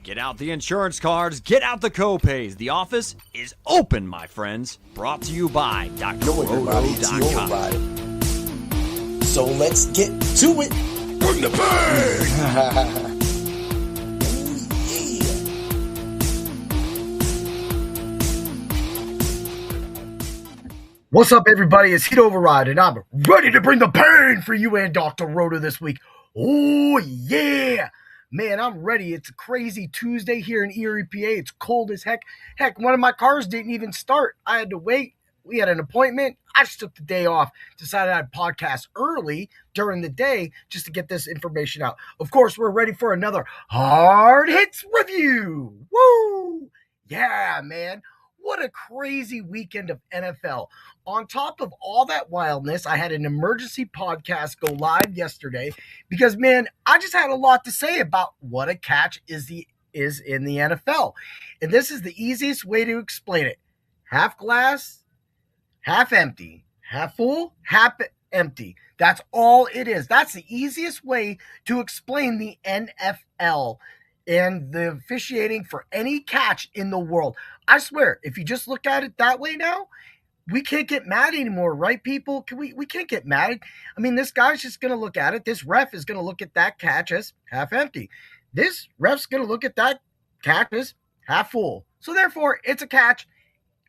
Get out the insurance cards, get out the co-pays. The office is open, my friends. Brought to you by DrRoto.com. So let's get to it. Bring the pain! What's up, everybody? It's Heat Override, and I'm ready to bring the pain for you and Dr. Roto this week. Oh, yeah. Man, I'm ready. It's a crazy Tuesday here in Erie, PA. It's cold as heck. Heck, one of my cars didn't even start. I had to wait. We had an appointment. I just took the day off. Decided I'd podcast early during the day just to get this information out. Of course, we're ready for another Hard Hits review. Woo! Yeah, man. What a crazy weekend of NFL. On top of all that wildness, I had an emergency podcast go live yesterday because, man, I just had a lot to say about what a catch is in the NFL. And this is the easiest way to explain it. Half glass, half empty. Half full, half empty. That's all it is. That's the easiest way to explain the NFL and the officiating for any catch in the world. I swear, if you just look at it that way now, we can't get mad anymore, right, people? We can't get mad. I mean, this guy's just going to look at it. This ref is going to look at that catch as half empty. This ref's going to look at that catch as half full. So therefore, it's a catch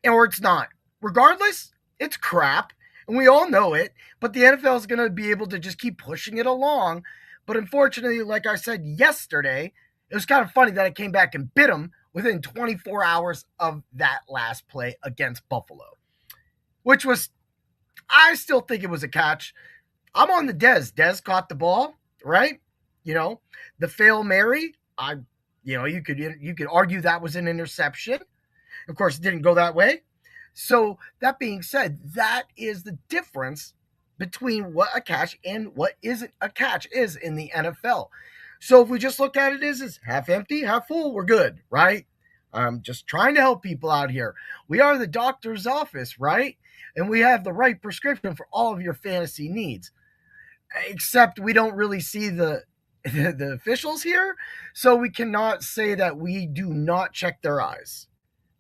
or it's not. Regardless, it's crap, and we all know it, but the NFL is going to be able to just keep pushing it along. But unfortunately, like I said yesterday, it was kind of funny that I came back and bit him within 24 hours of that last play against Buffalo, which was, I still think it was a catch. I'm on the Dez. Dez caught the ball, right? You know, the Fail Mary, you could argue that was an interception. Of course, it didn't go that way. So that being said, that is the difference between what a catch and what isn't a catch is in the NFL. So if we just look at it as half empty, half full, we're good, right? I'm just trying to help people out here. We are the doctor's office, right? And we have the right prescription for all of your fantasy needs. Except we don't really see the officials here, so we cannot say that we do not check their eyes.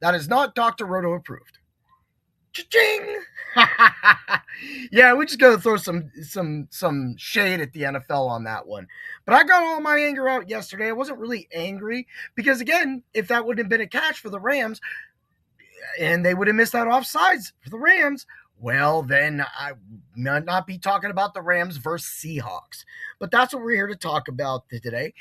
That is not Dr. Roto approved. Cha-ching! Yeah, we just gotta throw some shade at the NFL on that one. But I got all my anger out yesterday. I wasn't really angry because, again, if that would have been a catch for the Rams and they would have missed that offsides for the Rams, well, then I might not be talking about the Rams versus Seahawks. But that's what we're here to talk about today.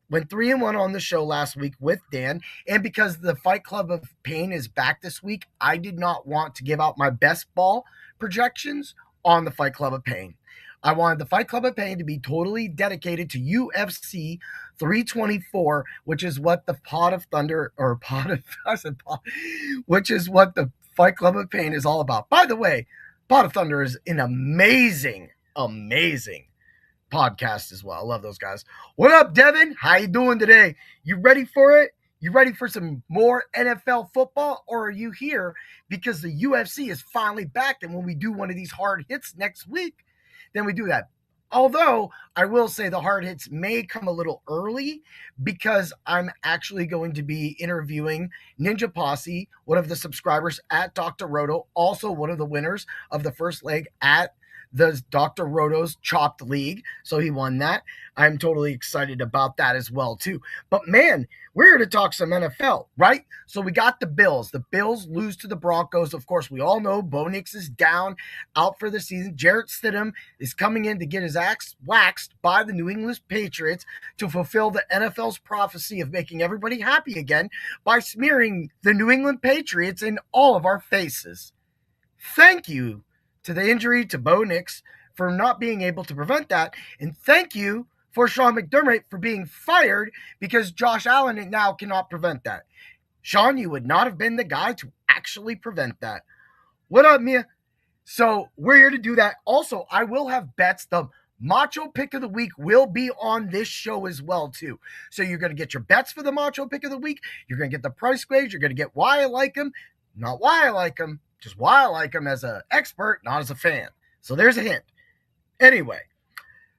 Went 3-1 on the show last week with Dan, and because the Fight Club of Pain is back this week, I did not want to give out my best ball projections on the Fight Club of Pain. I wanted the Fight Club of Pain to be totally dedicated to UFC 324, which is what the which is what the Fight Club of Pain is all about. By the way, Pot of Thunder is an amazing podcast as well. I love those guys. What up, Devin? How you doing today? You ready for it? You ready for some more NFL football, or are you here because the UFC is finally back, and when we do one of these hard hits next week, then we do that. Although I will say the hard hits may come a little early because I'm actually going to be interviewing Ninja Posse, one of the subscribers at Dr. Roto, also one of the winners of the first leg at the Dr. Roto's Chopped League. So he won that. I'm totally excited about that as well, too. But, man, we're here to talk some NFL, right? So we got the Bills. The Bills lose to the Broncos. Of course, we all know Bo Nix is down, out for the season. Jarrett Stidham is coming in to get his axe waxed by the New England Patriots to fulfill the NFL's prophecy of making everybody happy again by smearing the New England Patriots in all of our faces. Thank you to the injury to Bo Nix for not being able to prevent that. And thank you for Sean McDermott for being fired because Josh Allen now cannot prevent that. Sean, you would not have been the guy to actually prevent that. What up, Mia? So we're here to do that. Also, I will have bets. The Macho Pick of the Week will be on this show as well, too. So you're going to get your bets for the Macho Pick of the Week. You're going to get the price grades. You're going to get why I like them. Not why I like them. Just why I like him as an expert, not as a fan. So there's a hint. Anyway,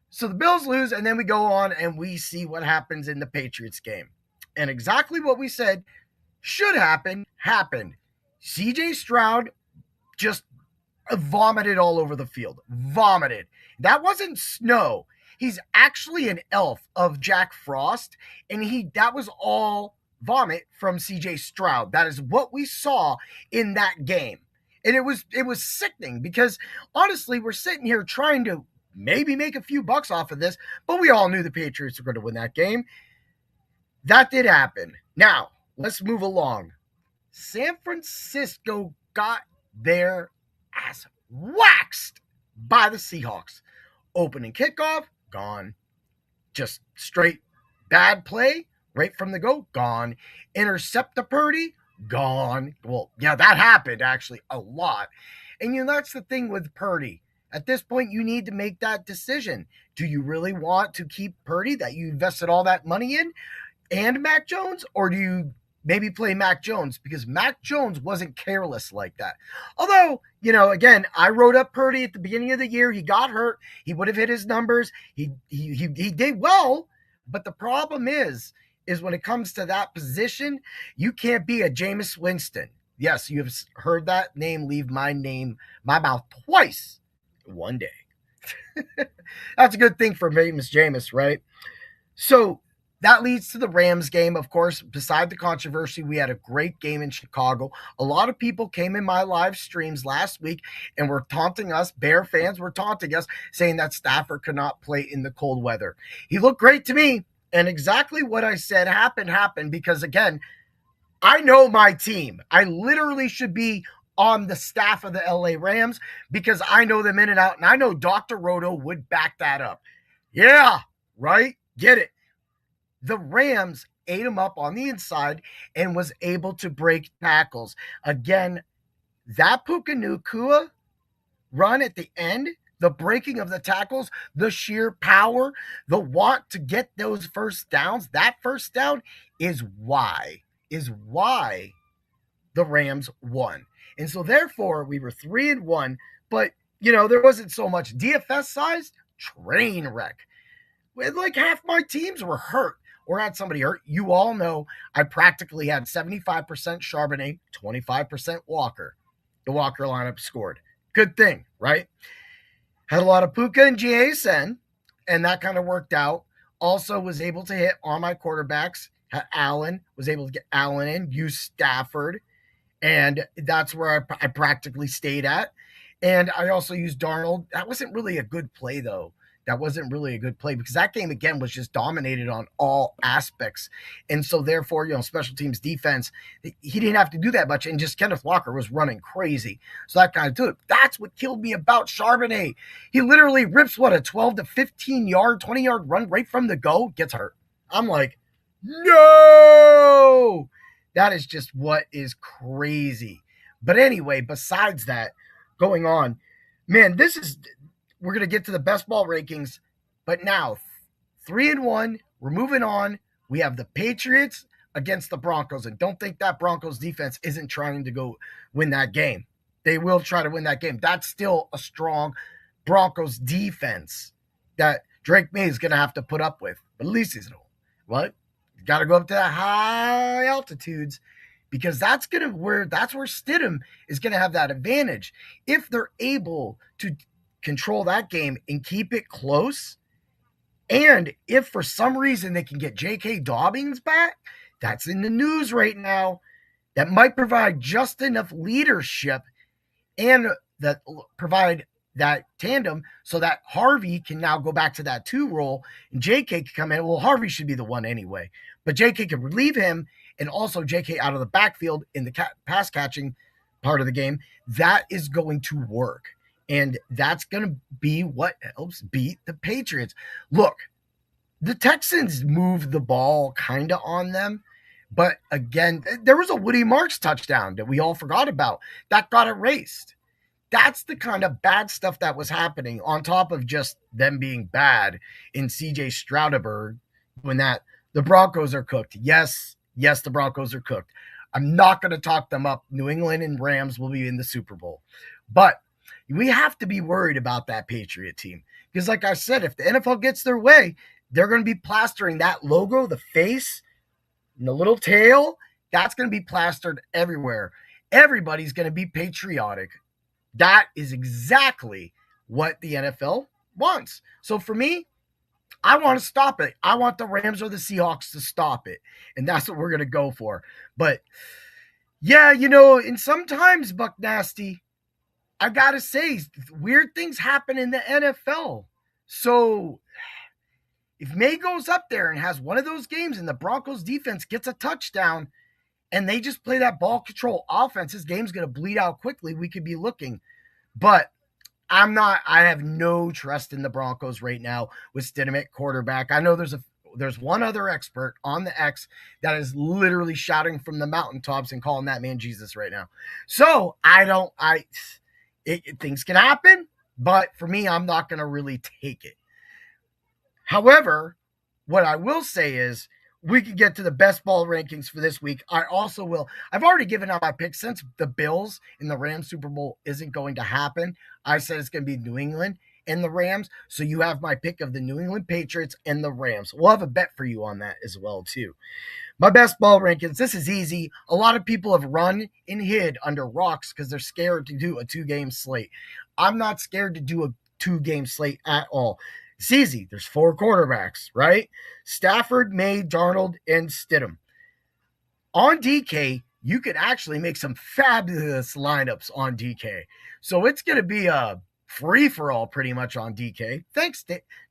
so the Bills lose, and then we go on and we see what happens in the Patriots game. And exactly what we said should happen, happened. CJ Stroud just vomited all over the field. Vomited. That wasn't snow. He's actually an elf of Jack Frost, and that was all vomit from CJ Stroud. That is what we saw in that game. And it was sickening because honestly, we're sitting here trying to maybe make a few bucks off of this, but we all knew the Patriots were going to win that game. That did happen. Now, let's move along. San Francisco got their ass waxed by the Seahawks. Opening kickoff, gone. Just straight bad play right from the go, gone. Intercept the Purdy, gone. Well, yeah, that happened actually a lot. And that's the thing with Purdy. At this point, you need to make that decision. Do you really want to keep Purdy that you invested all that money in and Mac Jones, or do you maybe play Mac Jones? Because Mac Jones wasn't careless like that. Although, again, I wrote up Purdy at the beginning of the year. He got hurt. He would have hit his numbers. He did well. But the problem is when it comes to that position, you can't be a Jameis Winston. Yes, you have heard that name leave my mouth twice one day. That's a good thing for famous Jameis, right? So that leads to the Rams game. Of course, beside the controversy, we had a great game in Chicago. A lot of people came in my live streams last week and were taunting us. Bear fans were taunting us, saying that Stafford could not play in the cold weather. He looked great to me. And exactly what I said happened because, again, I know my team. I literally should be on the staff of the LA Rams because I know them in and out. And I know Dr. Roto would back that up. Yeah, right? Get it. The Rams ate him up on the inside and was able to break tackles. Again, that Puka Nacua run at the end, the breaking of the tackles, the sheer power, the want to get those first downs, that first down is why the Rams won. And so therefore we were 3-1, but there wasn't so much DFS size train wreck. Like half my teams were hurt or had somebody hurt. You all know I practically had 75% Charbonnet, 25% Walker. The Walker lineup scored. Good thing, right? Had a lot of Puka and JSN, and that kind of worked out. Also was able to hit on my quarterbacks. Had Allen, was able to get Allen in, use Stafford, and that's where I practically stayed at. And I also used Darnold. That wasn't really a good play, though. That wasn't really a good play because that game, again, was just dominated on all aspects. And so, therefore, special teams defense, he didn't have to do that much. And just Kenneth Walker was running crazy. So that kind of did it. That's what killed me about Charbonnet. He literally rips, a 12 to 15-yard, 20-yard run right from the go, gets hurt. I'm like, no! That is just what is crazy. But anyway, besides that, going on, man, we're going to get to the best ball rankings, but now 3-1, we're moving on. We have the Patriots against the Broncos, and don't think that Broncos defense isn't trying to go win that game. They will try to win that game. That's still a strong Broncos defense that Drake May is going to have to put up with, but at least he's what? Got to go up to the high altitudes because that's where Stidham is going to have that advantage. If they're able to control that game and keep it close, and if for some reason they can get J.K. Dobbins back, that's in the news right now, that might provide just enough leadership and that provide that tandem so that Harvey can now go back to that 2 role and J.K. can come in. Well, Harvey should be the 1 anyway, but J.K. can relieve him, and also J.K. out of the backfield in the pass catching part of the game. That is going to work. And that's going to be what helps beat the Patriots. Look, the Texans moved the ball kind of on them. But again, there was a Woody Marks touchdown that we all forgot about. That got erased. That's the kind of bad stuff that was happening on top of just them being bad in C.J. Strouderberg when the Broncos are cooked. Yes, the Broncos are cooked. I'm not going to talk them up. New England and Rams will be in the Super Bowl. But we have to be worried about that Patriot team. Because like I said, if the NFL gets their way, they're going to be plastering that logo, the face, And the little tail, that's going to be plastered everywhere. Everybody's going to be patriotic. That is exactly what the NFL wants. So for me, I want to stop it. I want the Rams or the Seahawks to stop it. And that's what we're going to go for. But yeah, and sometimes, Buck Nasty, I got to say, weird things happen in the NFL. So if May goes up there and has one of those games and the Broncos defense gets a touchdown and they just play that ball control offense, this game's going to bleed out quickly. We could be looking. But I have no trust in the Broncos right now with Stidham at quarterback. I know there's one other expert on the X that is literally shouting from the mountaintops and calling that man Jesus right now. So things can happen, but for me, I'm not going to really take it. However, what I will say is we can get to the best ball rankings for this week. I also will. I've already given out my picks since the Bills in the Rams Super Bowl isn't going to happen. I said it's going to be New England and the Rams. So you have my pick of the New England Patriots and the Rams. We'll have a bet for you on that as well, too. My best ball rankings, this is easy. A lot of people have run and hid under rocks because they're scared to do a 2-game slate. I'm not scared to do a 2-game slate at all. It's easy. There's 4 quarterbacks, right? Stafford, May, Darnold, and Stidham. On DK, you could actually make some fabulous lineups on DK. So it's going to be a free-for-all pretty much on DK. Thanks,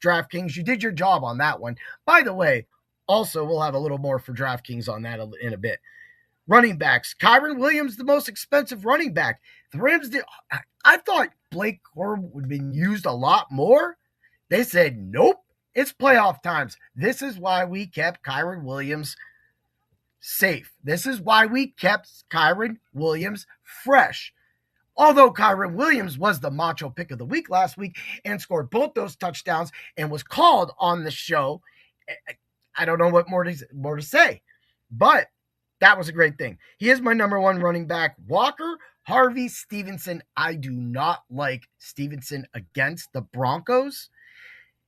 DraftKings. You did your job on that one. By the way, also, we'll have a little more for DraftKings on that in a bit. Running backs. Kyren Williams, the most expensive running back. The Rams did. I thought Blake Corum would have been used a lot more. They said, nope, it's playoff times. This is why we kept Kyren Williams safe. This is why we kept Kyren Williams fresh. Although Kyren Williams was the Macho Pick of the week last week and scored both those touchdowns and was called on the show, I don't know what more to say. But that was a great thing. He is my number 1 running back. Walker, Harvey, Stevenson. I do not like Stevenson against the Broncos.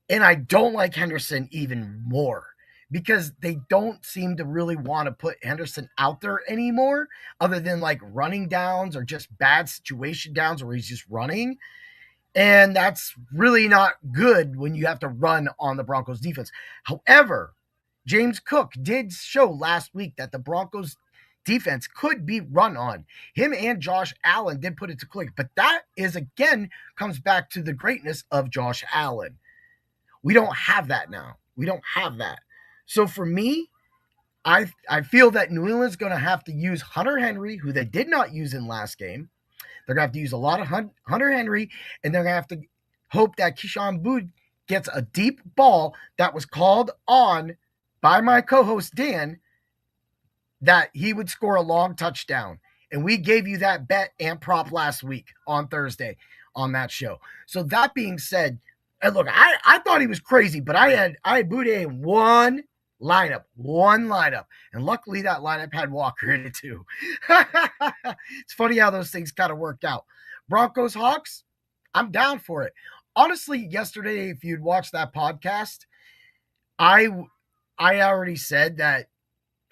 And I don't like Henderson even more because they don't seem to really want to put Henderson out there anymore other than like running downs or just bad situation downs where he's just running. And that's really not good when you have to run on the Broncos defense. However, James Cook did show last week that the Broncos defense could be run on. Him and Josh Allen did put it to click, but that is again comes back to the greatness of Josh Allen. We don't have that now. We don't have that. So for me, I feel that New England's going to have to use Hunter Henry, who they did not use in last game. They're going to have to use a lot of Hunter Henry, and they're going to have to hope that Keyshawn Booth gets a deep ball that was called on by my co-host Dan that he would score a long touchdown. And we gave you that bet and prop last week on Thursday on that show. So that being said, and look, I thought he was crazy, but I had Boutte in one lineup. And luckily that lineup had Walker in it too. It's funny how those things kind of worked out. Broncos, Hawks, I'm down for it. Honestly, yesterday, if you'd watched that podcast, I already said that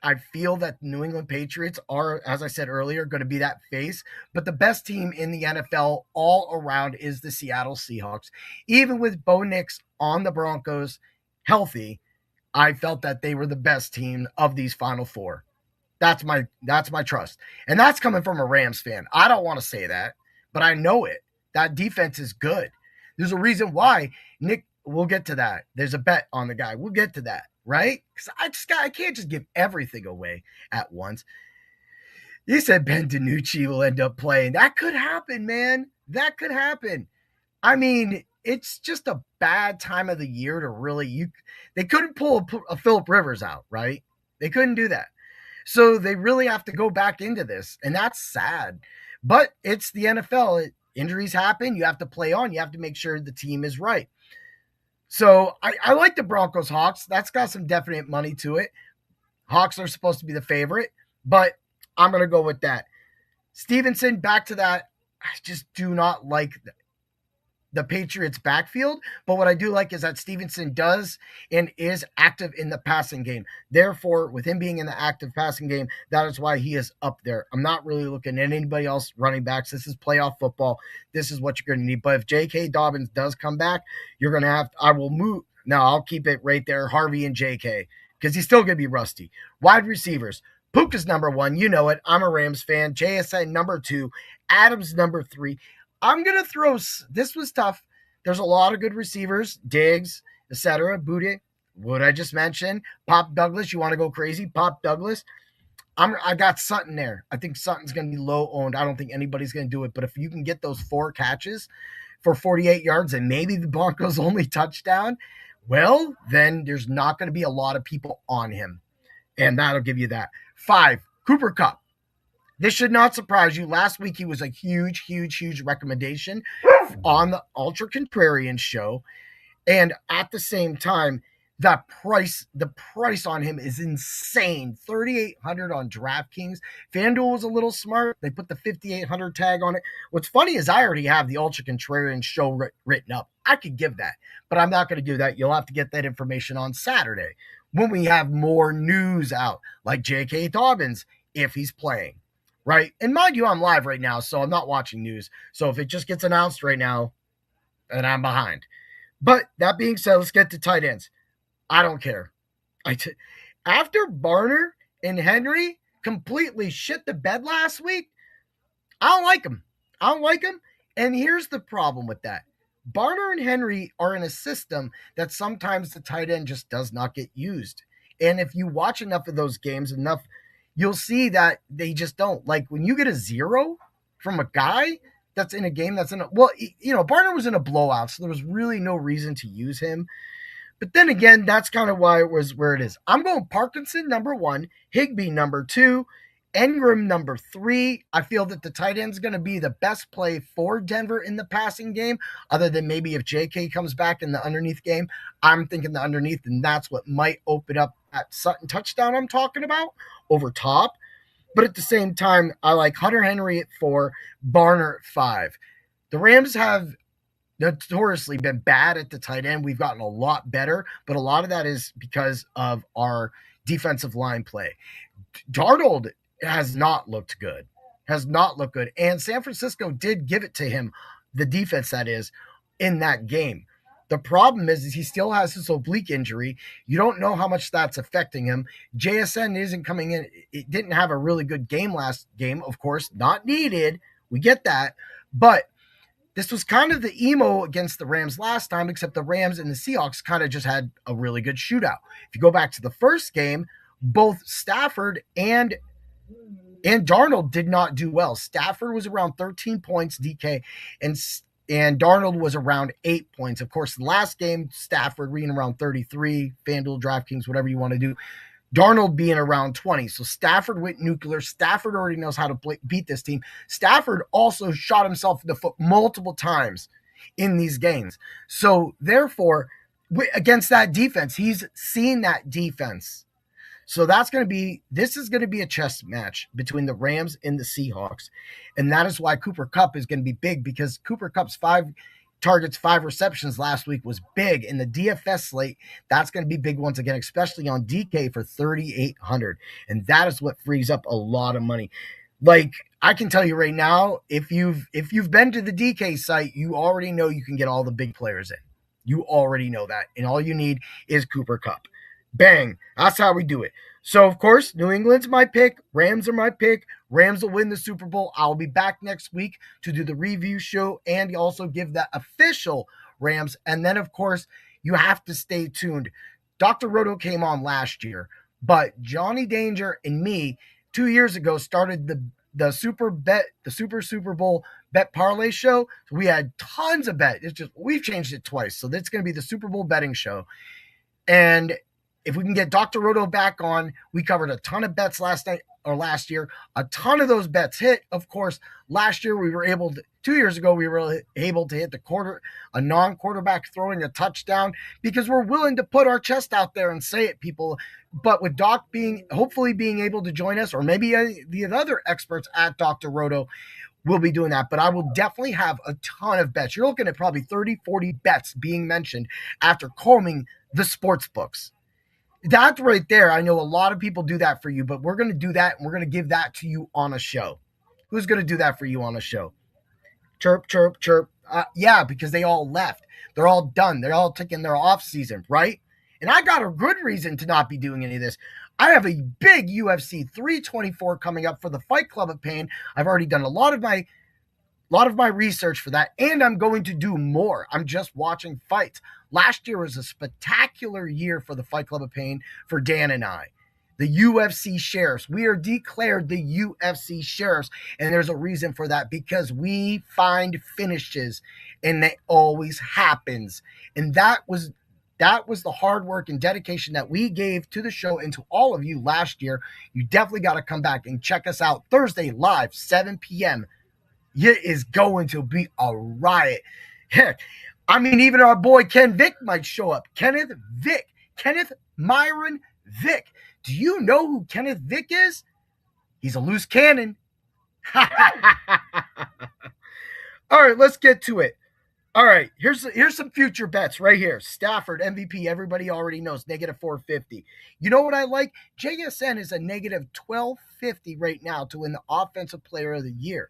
I feel that the New England Patriots are, as I said earlier, going to be that face. But the best team in the NFL all around is the Seattle Seahawks. Even with Bo Nix on the Broncos healthy, I felt that they were the best team of these Final 4. That's my trust. And that's coming from a Rams fan. I don't want to say that, but I know it. That defense is good. There's a reason why. Nick, we'll get to that. There's a bet on the guy. We'll get to that. Right? Because I can't just give everything away at once. You said Ben DiNucci will end up playing. That could happen, man. That could happen. I mean, it's just a bad time of the year to really they couldn't pull a Phillip Rivers out, right? They couldn't do that. So they really have to go back into this, and that's sad. But it's the NFL. Injuries happen. You have to play on. You have to make sure the team is right. So I like the Broncos Hawks. That's got some definite money to it. Hawks are supposed to be the favorite, but I'm going to go with that. Stevenson, back to that. I just do not like the Patriots backfield, but what I do like is that Stevenson does and is active in the passing game. Therefore, with him being in the active passing game, that is why he is up there. I'm not really looking at anybody else running backs. This is playoff football. This is what you're going to need. But if J.K. Dobbins does come back, you're going to have, I will move. No, I'll keep it right there, Harvey and J.K., because he's still going to be rusty. Wide receivers. Puka's number 1. You know it. I'm a Rams fan. JSN number 2. Adams number 3. I'm going to throw, this was tough. There's a lot of good receivers, Diggs, etc. Boutte, what I just mentioned. Pop Douglas, you want to go crazy? Pop Douglas. I got Sutton there. I think Sutton's going to be low owned. I don't think anybody's going to do it. But if you can get those 4 catches for 48 yards and maybe the Broncos' only touchdown, well, then there's not going to be a lot of people on him. And that'll give you that. 5, Cooper Kupp. This should not surprise you. Last week, he was a huge, huge, huge recommendation on the Ultra Contrarian show. And at the same time, the price on him is insane. $3,800 on DraftKings. FanDuel was a little smart. They put the $5,800 tag on it. What's funny is I already have the Ultra Contrarian show written up. I could give that, but I'm not going to do that. You'll have to get that information on Saturday when we have more news out, like J.K. Dobbins, if he's playing. Right? And mind you, I'm live right now, so I'm not watching news. So if it just gets announced right now, then I'm behind. But that being said, let's get to tight ends. I don't care. After Barner and Henry completely shit the bed last week, I don't like them. And here's the problem with that. Barner and Henry are in a system that sometimes the tight end just does not get used. And if you watch enough of those games, you'll see that they just don't. Like when you get a 0 from a guy that's in a game Barner was in a blowout, so there was really no reason to use him. But then again, that's kind of why it was where it is. I'm going Parkinson number 1, Higbee number 2, Engram number 3. I feel that the tight end is going to be the best play for Denver in the passing game, other than maybe if JK comes back in the underneath game. I'm thinking the underneath, and that's what might open up that Sutton touchdown I'm talking about over top. But at the same time, I like Hunter Henry at 4, Barner at 5. The Rams have notoriously been bad at the tight end. We've gotten a lot better, but a lot of that is because of our defensive line play. Darnold has not looked good. And San Francisco did give it to him, the defense that is, in that game. The problem is he still has his oblique injury. You don't know how much that's affecting him. JSN isn't coming in. It didn't have a really good game last game, of course, not needed. We get that. But this was kind of the emo against the Rams last time, except the Rams and the Seahawks kind of just had a really good shootout. If you go back to the first game, both Stafford and Darnold did not do well. Stafford was around 13 points, DK, and Darnold was around 8 points. Of course, the last game, Stafford being around 33, FanDuel, DraftKings, whatever you want to do. Darnold being around 20. So Stafford went nuclear. Stafford already knows how to beat this team. Stafford also shot himself in the foot multiple times in these games. So therefore, against that defense, he's seen that defense. So this is going to be a chess match between the Rams and the Seahawks. And that is why Cooper Kupp is going to be big, because Cooper Kupp's 5 targets, 5 receptions last week was big. In the DFS slate, that's going to be big once again, especially on DK for $3,800. And that is what frees up a lot of money. Like, I can tell you right now, if you've been to the DK site, you already know you can get all the big players in. You already know that. And all you need is Cooper Kupp. Bang. That's how we do it. So, of course, New England's my pick. Rams are my pick. Rams will win the Super Bowl. I'll be back next week to do the review show and also give the official Rams. And then, of course, you have to stay tuned. Dr. Roto came on last year, but Johnny Danger and me 2 years ago started the Super Bowl bet parlay show. So we had tons of bet. It's just, we've changed it twice. So that's going to be the Super Bowl betting show. And if we can get Dr. Roto back on, we covered a ton of bets last year. A ton of those bets hit. Of course, last year 2 years ago, we were able to hit a non-quarterback throwing a touchdown, because we're willing to put our chest out there and say it, people. But with Doc hopefully being able to join us, or maybe the other experts at Dr. Roto, we'll be doing that. But I will definitely have a ton of bets. You're looking at probably 30, 40 bets being mentioned after combing the sports books. That right there, I know a lot of people do that for you, but we're going to do that, and we're going to give that to you on a show. Who's going to do that for you on a show? Chirp, chirp, chirp. Yeah, because they all left. They're all done. They're all taking their off season, right? And I got a good reason to not be doing any of this. I have a big UFC 324 coming up for the Fight Club of Pain. I've already done a lot of my research for that, and I'm going to do more. I'm just watching fights. Last year was a spectacular year for the Fight Club of Pain for Dan and I. The UFC sheriffs. We are declared the UFC sheriffs, and there's a reason for that, because we find finishes, and it always happens. And that was the hard work and dedication that we gave to the show and to all of you last year. You definitely got to come back and check us out Thursday live, 7 p.m. It is going to be a riot. Heck, I mean, even our boy Ken Vick might show up. Kenneth Myron Vick. Do you know who Kenneth Vick is? He's a loose cannon. All right, let's get to it. All right, here's some future bets right here. Stafford, MVP, everybody already knows, negative 450. You know what I like? JSN is a negative 1250 right now to win the Offensive Player of the Year.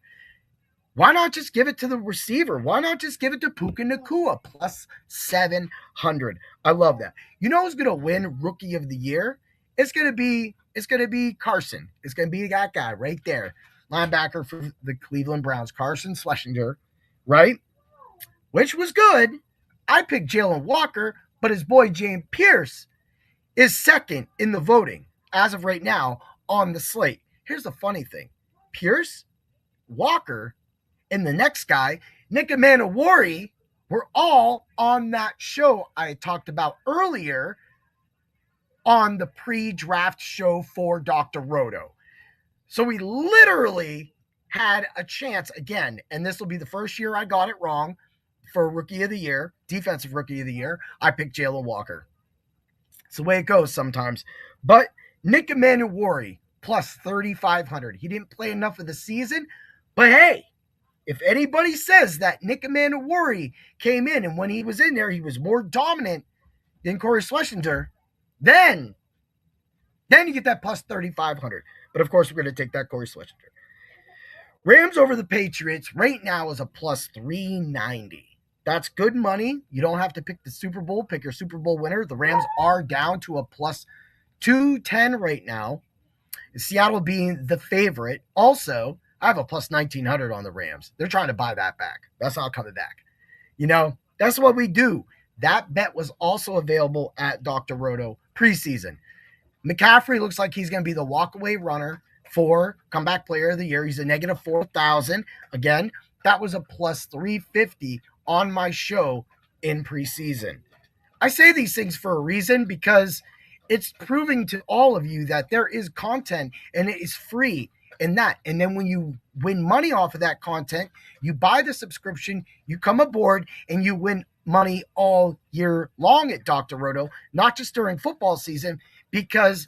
Why not just give it to the receiver? Why not just give it to Puka Nacua, plus 700? I love that. You know who's going to win Rookie of the Year? It's going to be Carson. It's going to be that guy right there. Linebacker for the Cleveland Browns, Carson Schlesinger, right? Which was good. I picked Jalen Walker, but his boy James Pierce is second in the voting as of right now on the slate. Here's the funny thing. Pierce, Walker, and the next guy, Nick Manawari, were all on that show I talked about earlier on the pre-draft show for Dr. Roto. So we literally had a chance again, and this will be the first year I got it wrong for Rookie of the Year, Defensive Rookie of the Year. I picked Jalen Walker. It's the way it goes sometimes. But Nick Manawari, plus 3,500. He didn't play enough of the season, but hey, if anybody says that Nick Manawari came in and when he was in there, he was more dominant than Corey Schlesinger, then you get that plus 3,500. But of course, we're going to take that Corey Schlesinger. Rams over the Patriots right now is a plus 390. That's good money. You don't have to pick the Super Bowl. Pick your Super Bowl winner. The Rams are down to a plus 210 right now. Seattle being the favorite. Also, I have a plus 1,900 on the Rams. They're trying to buy that back. That's not coming back. You know, that's what we do. That bet was also available at Dr. Roto preseason. McCaffrey looks like he's going to be the walkaway runner for Comeback Player of the Year. He's a negative 4,000. Again, that was a plus 350 on my show in preseason. I say these things for a reason because it's proving to all of you that there is content and it is free in that. And then when you win money off of that content, you buy the subscription, you come aboard, and you win money all year long at Dr. Roto, not just during football season, because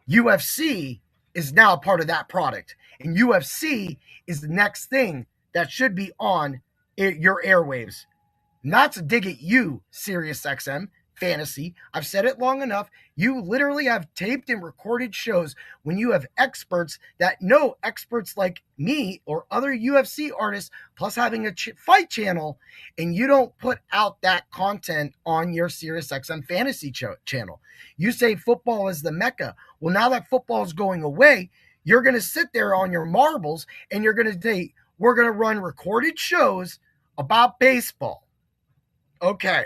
UFC is now part of that product. And UFC is the next thing that should be on your airwaves. Not to dig at you, SiriusXM Fantasy. I've said it long enough. You literally have taped and recorded shows when you have experts that know experts like me or other UFC artists, plus having a fight channel, and you don't put out that content on your SiriusXM Fantasy channel. You say football is the mecca. Well, now that football is going away, you're going to sit there on your marbles and you're going to say, we're going to run recorded shows about baseball. Okay.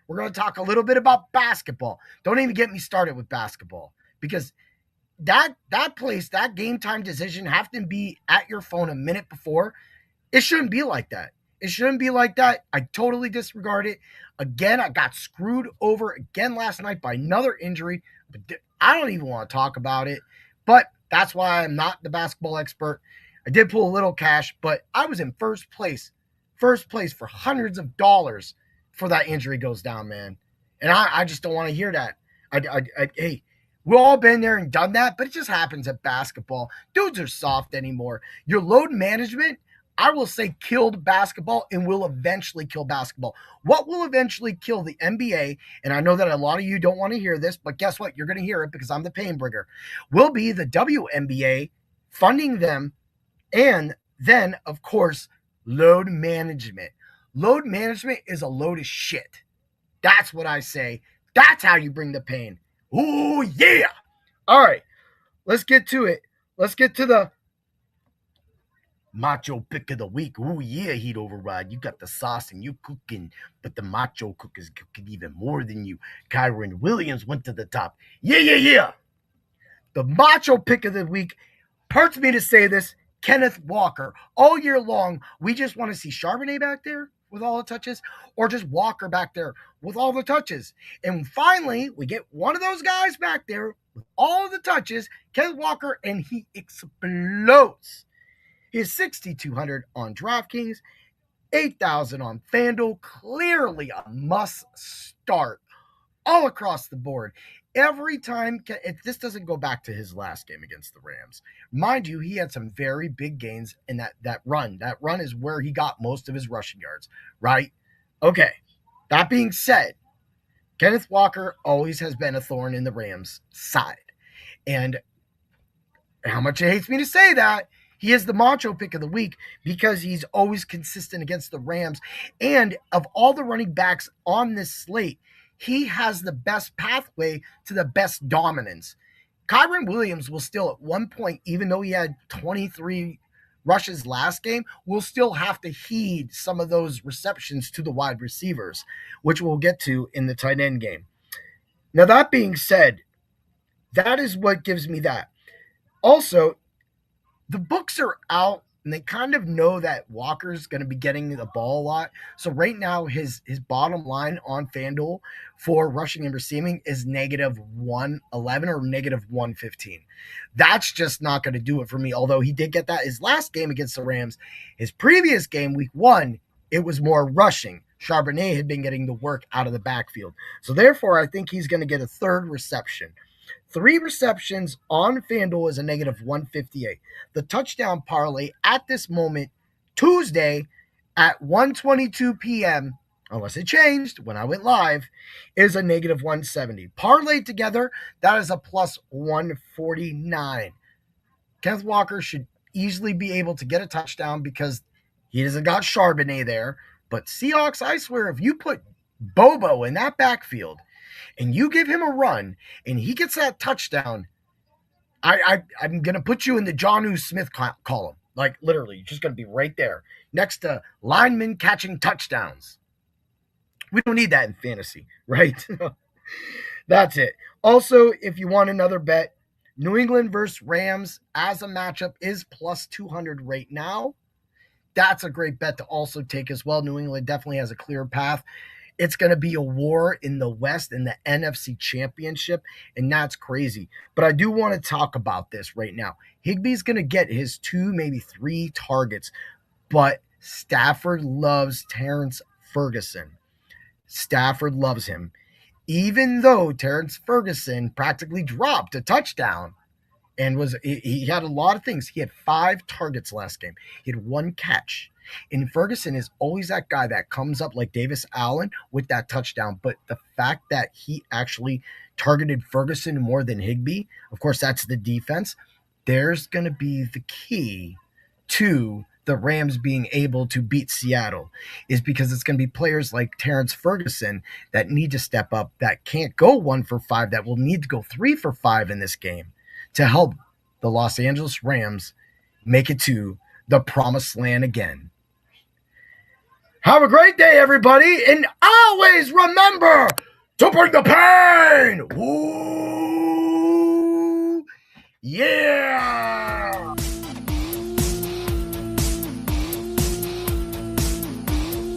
We're going to talk a little bit about basketball. Don't even get me started with basketball, because that game time decision have to be at your phone a minute before. It shouldn't be like that. It shouldn't be like that. I totally disregard it. Again, I got screwed over again last night by another injury. But I don't even want to talk about it. But that's why I'm not the basketball expert. I did pull a little cash, but I was in first place for hundreds of dollars for that injury goes down, man. And I just don't want to hear that. Hey, we've all been there and done that, but it just happens at basketball. Dudes are soft anymore. Your load management, I will say killed basketball and will eventually kill basketball. What will eventually kill the NBA, and I know that a lot of you don't want to hear this, but guess what? You're going to hear it because I'm the pain bringer, will be the WNBA funding them, and then, of course, load management. Load management is a load of shit. That's what I say. That's how you bring the pain. Ooh, yeah. All right, let's get to it. Let's get to the Macho Pick of the Week. Ooh, yeah, Heat Override. You got the sauce and you cooking, but the Macho Cook is cooking even more than you. Kyron Williams went to the top. Yeah. The Macho Pick of the Week hurts me to say this, Kenneth Walker. All year long, we just want to see Charbonnet back there with all the touches, or just Walker back there with all the touches. And finally, we get one of those guys back there with all of the touches, Kenneth Walker, and he explodes. He is 6,200 on DraftKings, 8,000 on FanDuel. Clearly a must start all across the board. Every time, this doesn't go back to his last game against the Rams. Mind you, he had some very big gains in that run. That run is where he got most of his rushing yards, right? Okay, that being said, Kenneth Walker always has been a thorn in the Rams' side. And how much it hates me to say that, he is the Macho Pick of the Week because he's always consistent against the Rams. And of all the running backs on this slate, he has the best pathway to the best dominance. Kyron Williams will still at one point, even though he had 23 rushes last game, will still have to heed some of those receptions to the wide receivers, which we'll get to in the tight end game. Now, that being said, that is what gives me that. Also, the books are out, and they kind of know that Walker's going to be getting the ball a lot. So right now, his bottom line on FanDuel for rushing and receiving is -111 or -115. That's just not going to do it for me, although he did get that his last game against the Rams. His previous game, week 1, it was more rushing. Charbonnet had been getting the work out of the backfield. So therefore, I think he's going to get a third reception. 3 receptions on FanDuel is a -158. The touchdown parlay at this moment, Tuesday at 1:22 p.m., unless it changed when I went live, is a -170. Parlayed together, that is a +149. Kenneth Walker should easily be able to get a touchdown because he hasn't got Charbonnet there. But Seahawks, I swear, if you put Bobo in that backfield and you give him a run and he gets that touchdown, I'm going to put you in the Jonnu Smith column. Like, literally, you're just going to be right there next to linemen catching touchdowns. We don't need that in fantasy, right? That's it. Also, if you want another bet, New England versus Rams as a matchup is +200 right now. That's a great bet to also take as well. New England definitely has a clear path. It's going to be a war in the West in the NFC Championship, and that's crazy. But I do want to talk about this right now. Higbee's going to get his 2, maybe 3 targets, but Stafford loves Terrence Ferguson. Stafford loves him. Even though Terrence Ferguson practically dropped a touchdown and he had a lot of things. He had 5 targets last game. He had 1 catch. And Ferguson is always that guy that comes up like Davis Allen with that touchdown. But the fact that he actually targeted Ferguson more than Higbee, of course, that's the defense. There's going to be the key to the Rams being able to beat Seattle, is because it's going to be players like Terrence Ferguson that need to step up, that can't go 1 for 5, that will need to go 3 for 5 in this game to help the Los Angeles Rams make it to the promised land again. Have a great day, everybody, and always remember to bring the pain! Ooh, yeah!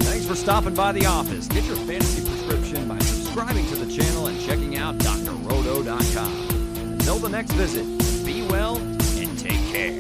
Thanks for stopping by the office. Get your fantasy prescription by subscribing to the channel and checking out drroto.com. Until the next visit, be well and take care.